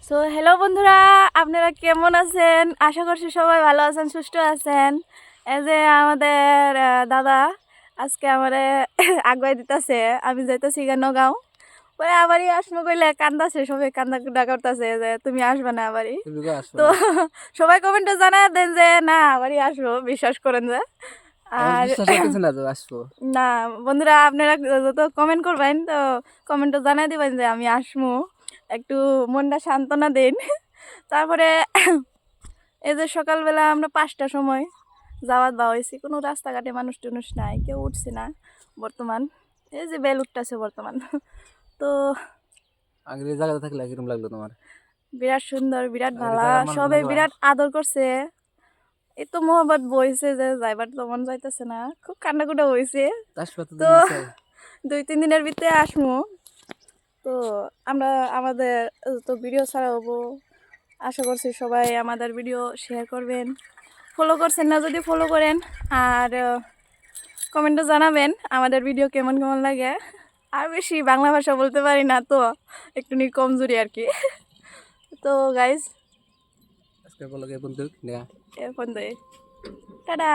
So hello বন্ধুরা, আপনারা কেমন আছেন? আশা করছি সবাই ভালো আছেন, সুস্থ আছেন। এই যে আমাদের দাদা আজকে আমারে আগুয়াই দিতেছে। আমি যাইতেছি নগাঁও, পরে আবারই আসবো কইলে কান্দাছে, সবাই কান্দা কুন্দা করতেছে যে তুমি আসবে না আবারই। তো সবাই কমেন্টে জানায় দেন যে না আবারই আসবো, বিশ্বাস করেন যে। আর না বন্ধুরা, আপনারা যত কমেন্ট করবেন তো কমেন্টে জানাই দিবেন যে আমি আসবো, একটু মনটা সান্ত্বনা দিন। তারপরে এই যে সকালবেলা আমরা 5টার সময় যাওয়াত বা হয়েছি, কোনো রাস্তাঘাটে মানুষ টুনুষ নাই, কেউ উঠছে না বর্তমান। এই যে বেল উঠতেছে বর্তমান। তো আগের জায়গাতে থাকলে কিরকম লাগলো তোমার? বিরাট সুন্দর, বিরাট ভালো, সবাই বিরাট আদর করছে। এই তো মোহাম্মদ বইছে যে যাইবার তো মন যাইতেছে না, খুব কান্নাকুটা হয়েছে। তো 2-3 দিনের ভিতরে আসবো। তো আমরা আমাদের তো ভিডিও ছাড়া হবো, আশা করছি সবাই আমাদের ভিডিও শেয়ার করবেন, ফলো করছেন না যদি ফলো করেন, আর কমেন্টে জানাবেন আমাদের ভিডিও কেমন কেমন লাগে। আর বেশি বাংলা ভাষা বলতে পারি না, তো একটু কমজোরি আর কি। তো গাইজ আজকে বলো কে বন্ধু এখন টাটা।